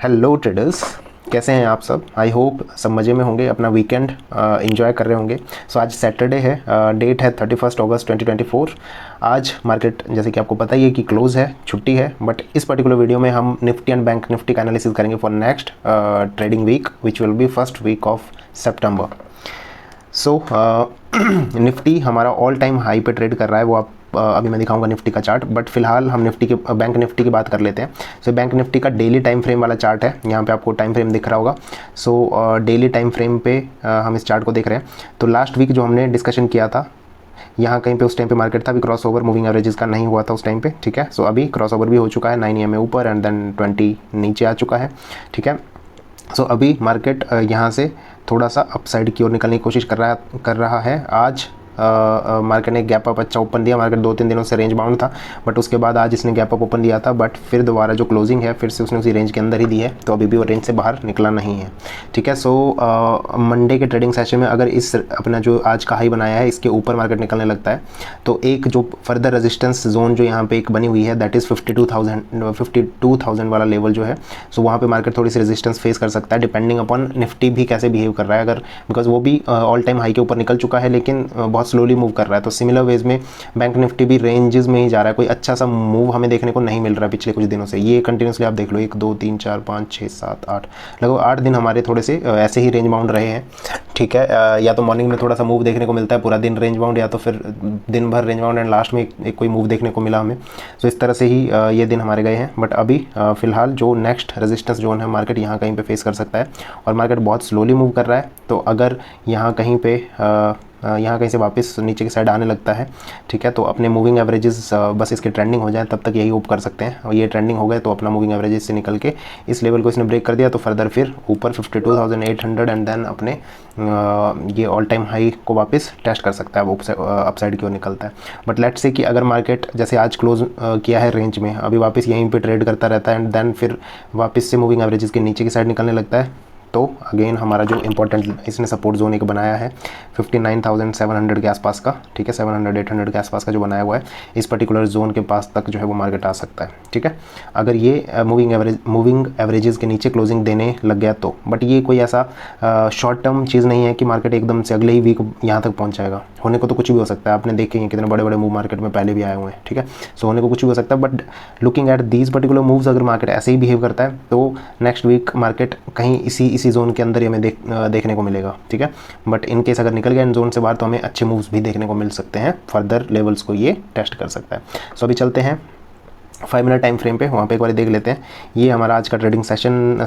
Hello traders, कैसे हैं आप सब। आई होप सब मज़े में होंगे, अपना वीकेंड एंजॉय कर रहे होंगे। सो आज सैटरडे है, डेट है 31 अगस्त 2024। आज मार्केट जैसे कि आपको पता ही है कि क्लोज़ है, छुट्टी है। बट इस पर्टिकुलर वीडियो में हम निफ्टी एंड बैंक निफ्टी का एनालिसिस करेंगे for next trading week which will be first week of सितंबर। सो निफ्टी हमारा ऑल टाइम हाई पे ट्रेड कर रहा है, वो आप अभी मैं दिखाऊंगा निफ्टी का चार्ट। बट फिलहाल हम निफ्टी के बैंक निफ्टी की बात कर लेते हैं। सो बैंक निफ्टी का डेली टाइम फ्रेम वाला चार्ट है, यहाँ पे आपको टाइम फ्रेम दिख रहा होगा। सो डेली टाइम फ्रेम पे हम इस चार्ट को देख रहे हैं। तो लास्ट वीक जो हमने डिस्कशन किया था, यहाँ कहीं पे उस टाइम पे मार्केट था, अभी क्रॉस ओवर मूविंग एवरेजेस का नहीं हुआ था उस टाइम पे, ठीक है। सो अभी क्रॉस ओवर भी हो चुका है, 9 EMA ऊपर एंड देन 20 नीचे आ चुका है, ठीक है। सो अभी मार्केट यहाँ से थोड़ा सा अपसाइड की ओर निकलने की कोशिश कर रहा है। आज मार्केट ने गैप अप अच्छा ओपन दिया। मार्केट 2-3 दिनों से रेंज बाउंड था, बट उसके बाद आज इसने गैप अप ओपन दिया था, बट फिर दोबारा जो क्लोजिंग है फिर से उसने उसी रेंज के अंदर ही दी है। तो अभी भी वो रेंज से बाहर निकला नहीं है, ठीक है। सो मंडे के ट्रेडिंग सेशन में अगर इस अपना जो आज का हाई बनाया है इसके ऊपर मार्केट निकलने लगता है, तो एक जो फर्दर रेजिस्टेंस जोन जो यहाँ पे एक बनी हुई है, दैट इज़ 52,000 वाला लेवल जो है। सो वहाँ पे मार्केट थोड़ी सी रेजिस्टेंस फेस कर सकता है, डिपेंडिंग अपॉन निफ्टी भी कैसे बिहेव कर रहा है। अगर बिकॉज वो भी ऑल टाइम हाई के ऊपर निकल चुका है, लेकिन बहुत स्लोली मूव कर रहा है। तो सिमिलर वेज में बैंक निफ्टी भी रेंजेस में ही जा रहा है, कोई अच्छा सा मूव हमें देखने को नहीं मिल रहा है पिछले कुछ दिनों से। ये कंटिन्यूसली आप देख लो, 1 2 3 4 5 6 7 8 लगभग 8 दिन हमारे थोड़े से ऐसे ही रेंज बाउंड रहे हैं, ठीक है। या तो मॉर्निंग में थोड़ा सा मूव देखने को मिलता है, पूरा दिन रेंज बाउंड, या तो फिर दिन भर रेंज बाउंड एंड लास्ट में एक कोई मूव देखने को मिला हमें। तो इस तरह से ही ये दिन हमारे गए हैं। बट अभी फिलहाल जो नेक्स्ट रेजिस्टेंस जोन है मार्केट यहाँ कहीं पे फेस कर सकता है, और मार्केट बहुत स्लोली मूव कर रहा है। तो अगर यहाँ कहीं पे यहाँ कहीं से वापस नीचे की साइड आने लगता है, ठीक है, तो अपने मूविंग एवरेजेस बस इसके ट्रेंडिंग हो जाए तब तक यही होप कर सकते हैं। और ये ट्रेंडिंग हो गए तो अपना मूविंग एवरेजेस से निकल के इस लेवल को इसने ब्रेक कर दिया, तो फर्दर फिर ऊपर 52,800 एंड देन अपने ये ऑल टाइम हाई को वापस टेस्ट कर सकता है, वो अपसाइड की ओर निकलता है। बट लेट्स से कि अगर मार्केट जैसे आज क्लोज किया है रेंज में, अभी वापस यहीं पर ट्रेड करता रहता है एंड देन फिर वापस से मूविंग एवरेजेस के नीचे की साइड निकलने लगता है, तो अगेन हमारा जो इंपॉर्टेंट इसने सपोर्ट जोन एक बनाया है 59,700 के आसपास का, ठीक है, 700-800 के आसपास का जो बनाया हुआ है, इस पर्टिकुलर जोन के पास तक जो है वो मार्केट आ सकता है, ठीक है। अगर ये मूविंग एवरेजेस के नीचे क्लोजिंग देने लग गया तो, बट ये कोई ऐसा शॉर्ट टर्म चीज़ नहीं है कि मार्केट एकदम से अगले ही वीक यहाँ तक पहुँच जाएगा। होने को तो कुछ भी हो सकता है, आपने देखे हैं कितने बड़े बड़े मूव मार्केट में पहले भी आए हुए हैं, ठीक है। सो होने को कुछ भी हो सकता है, but looking at these particular moves, अगर मार्केट ऐसे ही बिहेव करता है तो नेक्स्ट वीक मार्केट कहीं इसी जोन के अंदर ही हमें देखने को मिलेगा, ठीक है। बट इन केस अगर निकल गया इन जोन से बाहर तो हमें अच्छे मूव्स भी देखने को मिल सकते हैं, फर्दर लेवल्स को ये टेस्ट कर सकता है। सो अभी चलते हैं 5 मिनट टाइम फ्रेम पे, वहाँ पे एक बार देख लेते हैं। ये हमारा आज का ट्रेडिंग सेशन,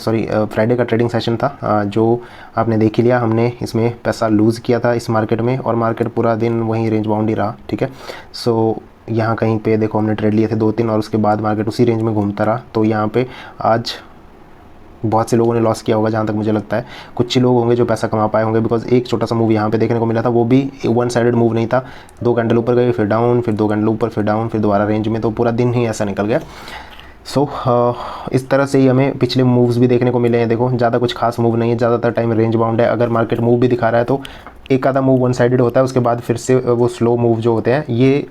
फ्राइडे का ट्रेडिंग सेशन था, जो आपने देख ही लिया। हमने इसमें पैसा लूज़ किया था इस मार्केट में, और मार्केट पूरा दिन वहीं रेंज बाउंड ही रहा, ठीक है। सो यहाँ कहीं पे देखो हमने ट्रेड लिए थे 2-3, और उसके बाद मार्केट उसी रेंज में घूमता रहा। तो यहाँ पे आज बहुत से लोगों ने लॉस किया होगा, जहाँ तक मुझे लगता है। कुछ ही लोग होंगे जो पैसा कमा पाए होंगे, बिकॉज एक छोटा सा मूव यहाँ पे देखने को मिला था, वो भी वन साइडेड मूव नहीं था। 2 कैंडल ऊपर गए, फिर डाउन, फिर 2 कैंडल ऊपर, फिर डाउन, फिर दोबारा रेंज में, तो पूरा दिन ही ऐसा निकल गया। सो इस तरह से ही हमें पिछले मूव्स भी देखने को मिले हैं। देखो ज़्यादा कुछ खास मूव नहीं है, ज़्यादातर टाइम रेंज बाउंड है। अगर मार्केट मूव भी दिखा रहा है तो एक आधा मूव वन साइडेड होता है, उसके बाद फिर से वो स्लो मूव जो होते हैं, ये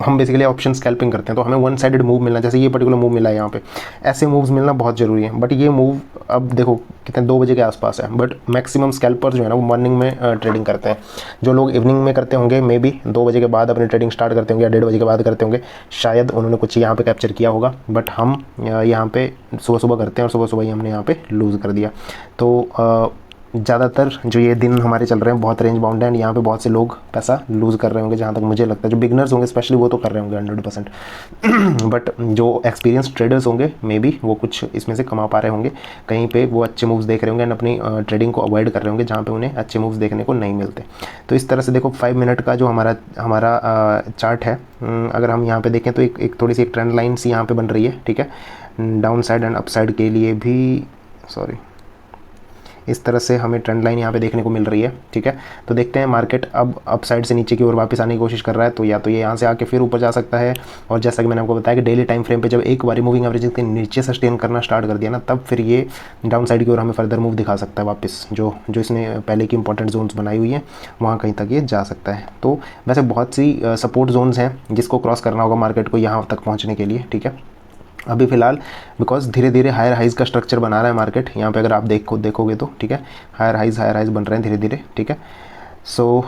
हम बेसिकली ऑप्शन स्कैल्पिंग करते हैं, तो हमें वन साइडेड मूव मिलना, जैसे ये पर्टिकुलर मूव मिला है यहाँ पे, ऐसे मूव्स मिलना बहुत ज़रूरी है। बट ये मूव अब देखो कितने 2 बजे के आसपास है, बट मैक्सिमम स्कैल्पर जो है ना वो मॉर्निंग में ट्रेडिंग करते हैं। जो लोग इवनिंग में करते होंगे, मे बी 2 बजे के बाद अपनी ट्रेडिंग स्टार्ट करते होंगे, या 1:30 बजे के बाद करते होंगे, शायद उन्होंने कुछ यहाँ पे कैप्चर किया होगा। बट हम यहाँ पे सुबह सुबह करते हैं, और सुबह सुबह ही हमने यहाँ पे लूज़ कर दिया। तो ज़्यादातर जो ये दिन हमारे चल रहे हैं बहुत रेंज बाउंड है, एंड यहाँ पे बहुत से लोग पैसा लूज़ कर रहे होंगे, जहाँ तक मुझे लगता है। जो बिगनर्स होंगे स्पेशली वो तो कर रहे होंगे 100%, बट जो एक्सपीरियंस ट्रेडर्स होंगे मे बी वो कुछ इसमें से कमा पा रहे होंगे, कहीं पे वो अच्छे मूव्स देख रहे होंगे एंड अपनी ट्रेडिंग को अवॉइड कर रहे होंगे जहाँ पे उन्हें अच्छे मूव्स देखने को नहीं मिलते। तो इस तरह से देखो 5 मिनट का जो हमारा चार्ट है, अगर हम यहाँ पर देखें तो एक थोड़ी सी एक ट्रेंड लाइन सी यहाँ पर बन रही है, ठीक है। Down side and up side के लिए भी, इस तरह से हमें ट्रेंड लाइन यहाँ पे देखने को मिल रही है, ठीक है। तो देखते हैं मार्केट अब अप साइड से नीचे की ओर वापस आने की कोशिश कर रहा है, तो या तो ये यहाँ से आके फिर ऊपर जा सकता है, और जैसा कि मैंने आपको बताया कि डेली टाइम फ्रेम पे जब एक बारी मूविंग एवरेज के नीचे सस्टेन करना स्टार्ट कर दिया ना, तब फिर ये डाउन साइड की ओर हमें फर्दर मूव दिखा सकता है वापस। जो इसने पहले की इंपॉर्टेंट जोन्स बनाई हुई हैं वहाँ कहीं तक ये जा सकता है। तो वैसे बहुत सी सपोर्ट जोन्स हैं जिसको क्रॉस करना होगा मार्केट को यहाँ तक पहुँचने के लिए, ठीक है। अभी फ़िलहाल बिकॉज धीरे धीरे हायर हाइज़ का स्ट्रक्चर बना रहा है मार्केट, यहाँ पे अगर आप देखोगे तो ठीक है, हायर हाइज़ बन रहे हैं धीरे धीरे, ठीक है। सो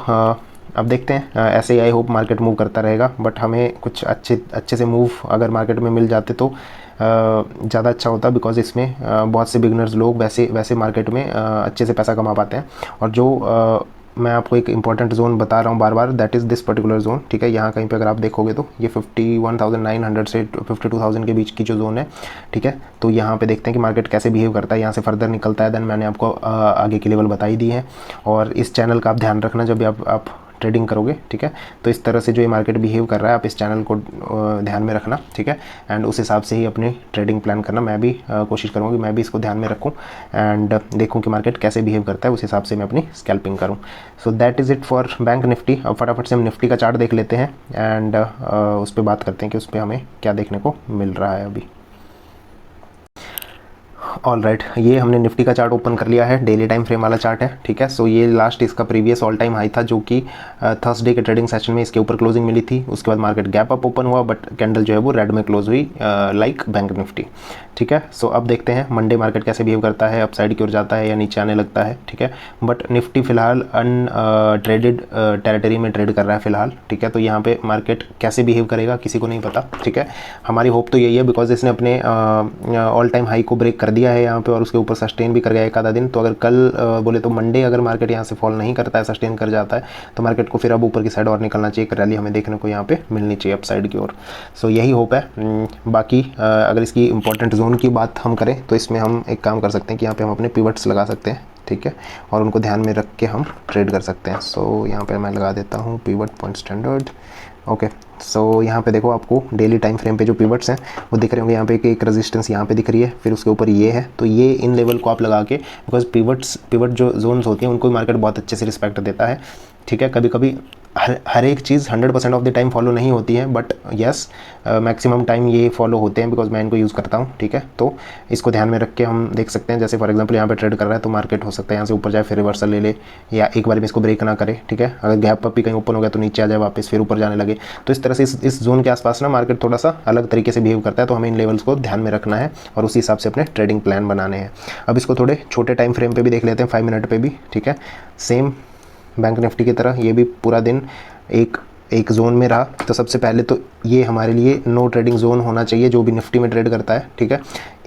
अब देखते हैं, ऐसे ही आई होप मार्केट मूव करता रहेगा, बट हमें कुछ अच्छे से मूव अगर मार्केट में मिल जाते तो ज़्यादा अच्छा होता, बिकॉज इसमें बहुत से बिगनर्स लोग वैसे मार्केट में अच्छे से पैसा कमा पाते हैं। और जो मैं आपको एक इंपॉर्टेंट जोन बता रहा हूँ बार बार, that is this particular zone, ठीक है। यहाँ कहीं पे अगर आप देखोगे तो ये 51,900 से 52,000 के बीच की जो जोन है, ठीक है। तो यहाँ पे देखते हैं कि मार्केट कैसे बिहेव करता है, यहाँ से फर्दर निकलता है, देन मैंने आपको आगे की लेवल बताई दी है। और इस चैनल का आप ध्यान रखना जब भी आप ट्रेडिंग करोगे, ठीक है। तो इस तरह से जो ये मार्केट बिहेव कर रहा है, आप इस चैनल को ध्यान में रखना, ठीक है। एंड उस हिसाब से ही अपनी ट्रेडिंग प्लान करना। मैं भी कोशिश करूँगा कि मैं भी इसको ध्यान में रखूँ एंड देखूँ कि मार्केट कैसे बिहेव करता है, उस हिसाब से मैं अपनी स्कैल्पिंग करूँ। सो that is it for bank Nifty. अब फटाफट से हम निफ्टी का चार्ट देख लेते हैं एंड उस पर बात करते हैं कि उस पर हमें क्या देखने को मिल रहा है अभी। ऑल राइट, ये हमने निफ्टी का चार्ट ओपन कर लिया है, डेली टाइम फ्रेम वाला चार्ट है, ठीक है। सो ये लास्ट इसका प्रीवियस ऑल टाइम हाई था, जो कि थर्सडे के ट्रेडिंग सेशन में इसके ऊपर क्लोजिंग मिली थी। उसके बाद मार्केट गैप अप ओपन हुआ, बट कैंडल जो है वो रेड में क्लोज हुई, लाइक बैंक निफ्टी, ठीक है। सो अब देखते हैं मंडे मार्केट कैसे बिहेव करता है, अपसाइड की ओर जाता है या नीचे आने लगता है, ठीक है। बट निफ्टी फिलहाल ट्रेडेड टेरिटरी में ट्रेड कर रहा है फिलहाल, ठीक है। तो यहाँ पे मार्केट कैसे बिहेव करेगा किसी को नहीं पता, ठीक है। हमारी होप तो यही है, बिकॉज इसने अपने ऑल टाइम हाई को ब्रेक कर दिया है यहाँ पे और उसके ऊपर सस्टेन भी कर गया एक आधा दिन। तो अगर कल बोले तो मंडे अगर मार्केट यहाँ से फॉल नहीं करता है, सस्टेन कर जाता है, तो मार्केट को फिर अब ऊपर की साइड और निकलना चाहिए, एक रैली हमें देखने को यहाँ पे मिलनी चाहिए अपसाइड की ओर। सो यही होप है। बाकी अगर इसकी इंपॉर्टेंट जोन की बात हम करें तो इसमें हम एक काम कर सकते हैं कि यहाँ पे हम अपने पिवट्स लगा सकते हैं, ठीक है, और उनको ध्यान में रख के हम ट्रेड कर सकते हैं। सो यहाँ पे मैं लगा देता हूँ पिवट पॉइंट स्टैंडर्ड, ओके। सो यहाँ पे देखो आपको डेली टाइम फ्रेम पे जो पिवट्स हैं वो दिख रहे होंगे, यहाँ पे एक रेजिस्टेंस यहाँ पे दिख रही है, फिर उसके ऊपर ये है। तो ये इन लेवल को आप लगा के, बिकॉज पिवट जो जोन्स होती हैं उनको मार्केट बहुत अच्छे से रिस्पेक्ट देता है, ठीक है। कभी कभी हर एक चीज़ 100% ऑफ द टाइम फॉलो नहीं होती है, बट येस मैक्सिमम टाइम ये फॉलो होते हैं, बिकॉज मैं इनको यूज़ करता हूँ, ठीक है। तो इसको ध्यान में रख के हम देख सकते हैं, जैसे फॉर एग्जांपल यहाँ पे ट्रेड कर रहा है तो मार्केट हो सकता है यहाँ से ऊपर जाए फिर रिवर्सल ले ले, या एक बार में इसको ब्रेक ना करे, ठीक है। अगर गैप अप भी कहीं ओपन हो गया तो नीचे आ जाए वापस, फिर ऊपर जाने लगे। तो इस तरह से इस जोन के आसपास ना मार्केट थोड़ा सा अलग तरीके से बिहेव करता है, तो हमें इन लेवल्स को ध्यान में रखना है और उसी हिसाब से अपने ट्रेडिंग प्लान बनाने हैं। अब इसको थोड़े छोटे टाइम फ्रेम पे भी देख लेते हैं, 5 मिनट पे भी, ठीक है। सेम बैंक निफ्टी की तरह ये भी पूरा दिन एक जोन में रहा। तो सबसे पहले तो ये हमारे लिए नो ट्रेडिंग जोन होना चाहिए, जो भी निफ्टी में ट्रेड करता है, ठीक है।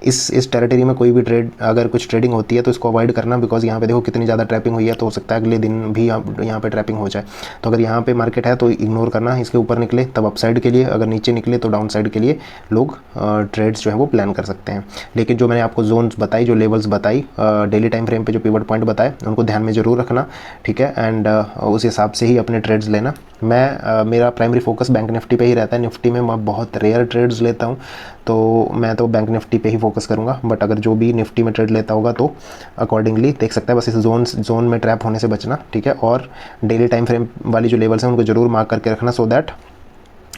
इस टेरिटरी में कोई भी ट्रेड अगर कुछ ट्रेडिंग होती है तो इसको अवॉइड करना, बिकॉज यहाँ पे देखो कितनी ज़्यादा ट्रैपिंग हुई है, तो हो सकता है अगले दिन भी यहाँ पे ट्रैपिंग हो जाए। तो अगर यहाँ पे मार्केट है तो इग्नोर करना, इसके ऊपर निकले तब अपसाइड के लिए, अगर नीचे निकले तो डाउन साइड के लिए लोग ट्रेड्स जो है वो प्लान कर सकते हैं। लेकिन जो मैंने आपको जोन्स बताई, जो लेवल्स बताई, डेली टाइम फ्रेम पे जो पिवट पॉइंट बताए, उनको ध्यान में ज़रूर रखना, ठीक है। एंड उस हिसाब से ही अपने ट्रेड्स लेना। मेरा प्राइमरी फोकस बैंक निफ्टी पे ही रहता है। निफ्टी में मैं बहुत रेयर ट्रेड्स लेता हूँ, तो मैं तो बैंक निफ्टी पे ही फोकस करूँगा। बट अगर जो भी निफ्टी में ट्रेड लेता होगा तो अकॉर्डिंगली देख सकता है। बस इस जोन में ट्रैप होने से बचना, ठीक है। और डेली टाइम फ्रेम वाली जो लेवल्स हैं उनको ज़रूर मार्क करके रखना, सो दैट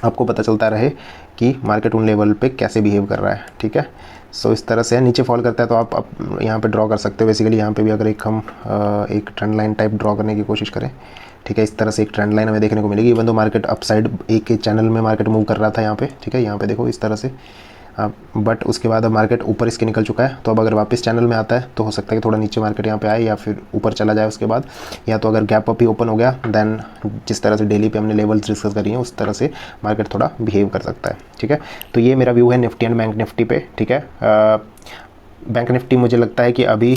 आपको पता चलता रहे कि मार्केट उन लेवल पे कैसे बिहेव कर रहा है, ठीक है। सो इस तरह से नीचे फॉल करता है तो आप यहाँ पे ड्रॉ कर सकते हो। बेसिकली यहाँ पे भी अगर हम एक ट्रेंड लाइन टाइप ड्रॉ करने की कोशिश करें, ठीक है, इस तरह से एक ट्रेंड लाइन हमें देखने को मिलेगी। इवन तो मार्केट अपसाइड एक चैनल में मार्केट मूव कर रहा था यहाँ पे, ठीक है, यहाँ पे देखो इस तरह से, बट उसके बाद अब मार्केट ऊपर इसके निकल चुका है। तो अब अगर वापस चैनल में आता है तो हो सकता है कि थोड़ा नीचे मार्केट यहाँ पे आए या फिर ऊपर चला जाए उसके बाद, या तो अगर गैप अप ही ओपन हो गया, देन जिस तरह से डेली पे हमने लेवल्स डिस्कस करी हैं उस तरह से मार्केट थोड़ा बिहेव कर सकता है, ठीक है। तो ये मेरा व्यू है निफ्टी एंड बैंक निफ्टी पे, ठीक है। बैंक निफ्टी मुझे लगता है कि अभी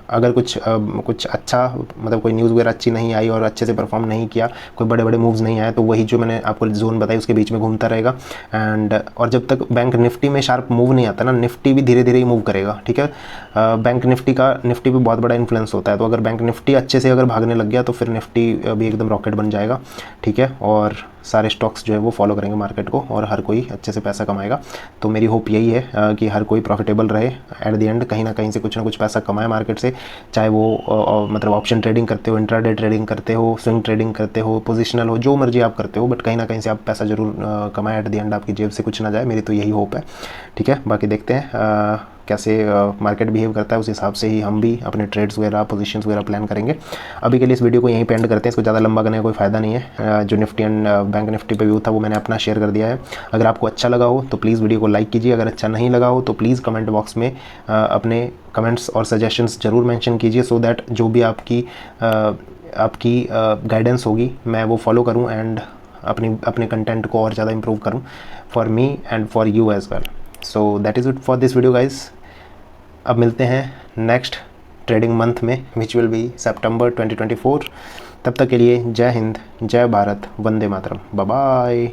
अगर कुछ अच्छा, मतलब कोई न्यूज़ वगैरह अच्छी नहीं आई और अच्छे से परफॉर्म नहीं किया, कोई बड़े बड़े मूव्स नहीं आए, तो वही जो मैंने आपको जोन बताई उसके बीच में घूमता रहेगा। एंड और जब तक बैंक निफ्टी में शार्प मूव नहीं आता ना, निफ्टी भी धीरे धीरे ही मूव करेगा, ठीक है। बैंक निफ्टी पे बहुत बड़ा इन्फ्लुएंस होता है। तो अगर बैंक निफ्टी अच्छे से अगर भागने लग गया तो फिर निफ्टी भी एकदम रॉकेट बन जाएगा, ठीक है। और सारे स्टॉक्स जो है वो फॉलो करेंगे मार्केट को और हर कोई अच्छे से पैसा कमाएगा। तो मेरी होप यही है कि हर कोई प्रॉफिटेबल रहे, एट द एंड कहीं ना कहीं से कुछ ना कुछ पैसा कमाए मार्केट से, चाहे वो मतलब ऑप्शन ट्रेडिंग करते हो, इंट्राडे ट्रेडिंग करते हो, स्विंग ट्रेडिंग करते हो, पोजिशनल हो, जो मर्जी आप करते हो, बट कहीं ना कहीं से आप पैसा जरूर कमाएं, एट द एंड आपकी जेब से कुछ ना जाए। मेरी तो यही होप है, ठीक है। बाकी देखते हैं कैसे मार्केट बिहेव करता है उस हिसाब से ही हम भी अपने ट्रेड्स वगैरह पोजीशंस वगैरह प्लान करेंगे। अभी के लिए इस वीडियो को यहीं पे एंड करते हैं, इसको ज़्यादा लंबा करने का कोई फ़ायदा नहीं है। जो निफ्टी एंड बैंक निफ्टी पे व्यू था वो मैंने अपना शेयर कर दिया है। अगर आपको अच्छा लगा हो तो प्लीज़ वीडियो को लाइक कीजिए, अगर अच्छा नहीं लगा हो तो प्लीज़ कमेंट बॉक्स में अपने कमेंट्स और सजेशंस ज़रूर मेंशन कीजिए, सो दैट जो भी आपकी गाइडेंस होगी मैं वो फॉलो करूं एंड अपने कंटेंट को और ज़्यादा इंप्रूव करूं for me and for you as well. So that is it for this video guys. अब मिलते हैं नेक्स्ट ट्रेडिंग मंथ में विच विल बी सितंबर 2024। तब तक के लिए जय हिंद, जय भारत, वंदे मातरम, बाय बाय।